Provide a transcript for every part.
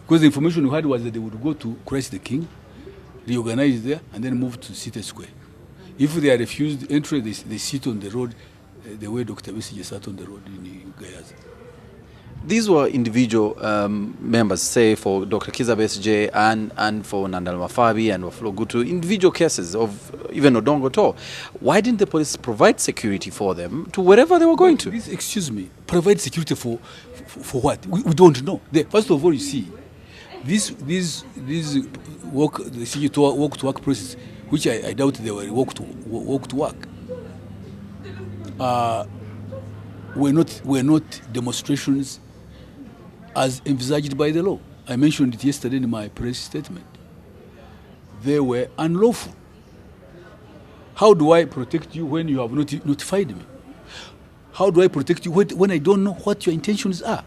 Because the information we had was that they would go to Christ the King, reorganize there, and then move to City Square. If they are refused entry, they sit on the road the way Dr. Besige sat on the road in Gayaza. These were individual members, say for Dr. Kizza Besigye and for Nandal Mafabi and Wafula Gutu, individual cases of even Odongo Too. Why didn't the police provide security for them to wherever they were going to? Excuse me, provide security for what? We don't know. First of all, you see, this walk to work process, which I doubt they were walk to work, were not demonstrations as envisaged by the law. I mentioned it yesterday in my press statement. They were unlawful. How do I protect you when you have not notified me? How do I protect you when I don't know what your intentions are?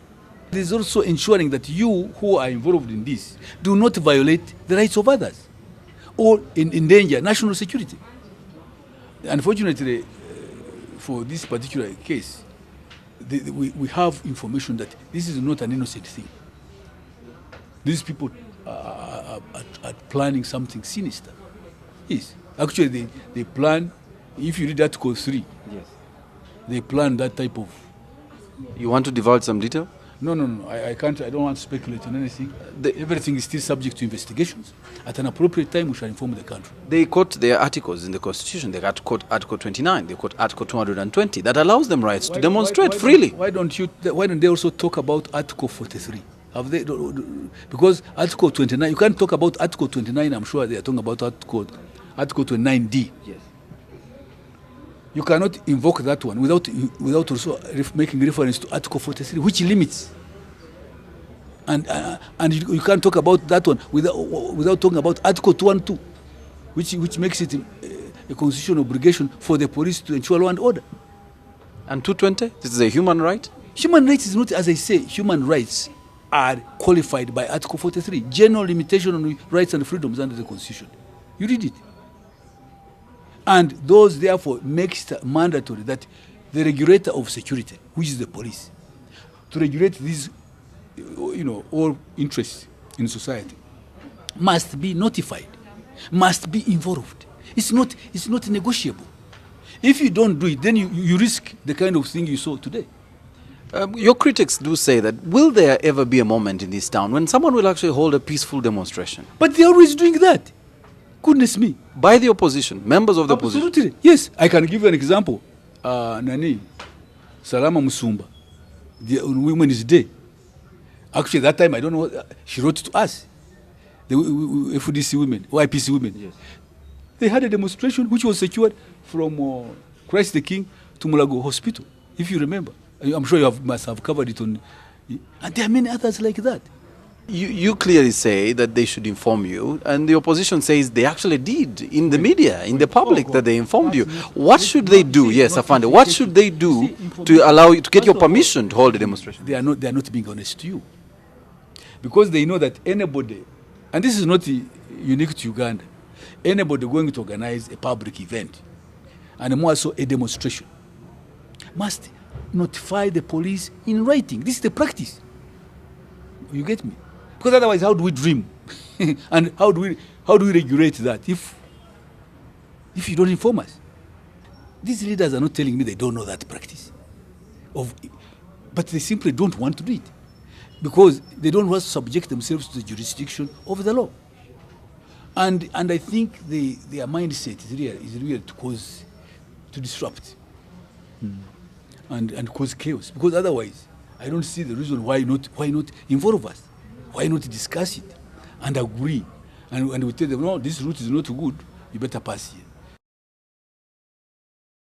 There is also ensuring that you who are involved in this do not violate the rights of others or endanger national security. Unfortunately, for this particular case, we have information that this is not an innocent thing. These people are planning something sinister. Yes. Actually, they plan, if you read Article 3, yes, they plan that type of... You want to divulge some detail? No. I can't. I don't want to speculate on anything. Everything is still subject to investigations. At an appropriate time, we shall inform the country. They quote their articles in the Constitution. They quote Article 29. They quote Article 220 that allows them rights to demonstrate freely. Why don't they also talk about Article 43? Have they? Because Article 29, you can't talk about Article 29. I'm sure they are talking about Article 29D. Yes. You cannot invoke that one without also making reference to Article 43, which limits. And you can't talk about that one without talking about Article 212, which makes it a constitutional obligation for the police to ensure law and order. And 220, this is a human right? Human rights is not, as I say, human rights are qualified by Article 43, general limitation on rights and freedoms under the Constitution. You read it. And those, therefore, makes it mandatory that the regulator of security, which is the police, to regulate these, all interests in society, must be notified, must be involved. It's not negotiable. If you don't do it, then you risk the kind of thing you saw today. Your critics do say that, will there ever be a moment in this town when someone will actually hold a peaceful demonstration? But they're always doing that. Goodness me. By the opposition, members of the opposition. Absolutely. Yes, I can give you an example. Salama Musumba, on Women's Day. Actually, that time, I don't know, she wrote to us, the FDC women, YPC women. Yes. They had a demonstration which was secured from Christ the King to Mulago Hospital, if you remember. I'm sure you must have covered it on... And there are many others like that. You clearly say that they should inform you, and the opposition says they actually did in the media, in the public, that they informed you. What should they do? Yes, Afande. What should they do to allow you to get your permission to hold a demonstration? They are not being honest to you, because they know that anybody, and this is not unique to Uganda, anybody going to organize a public event, and more so a demonstration, must notify the police in writing. This is the practice. You get me? Because otherwise, how do we dream? And how do we regulate that if you don't inform us? These leaders are not telling me they don't know that practice, but they simply don't want to do it because they don't want to subject themselves to the jurisdiction of the law. And I think their mindset is real to disrupt and cause chaos. Because otherwise, I don't see the reason why not involve us. Why not discuss it and agree? And we tell them, no, this route is not good, you better pass here.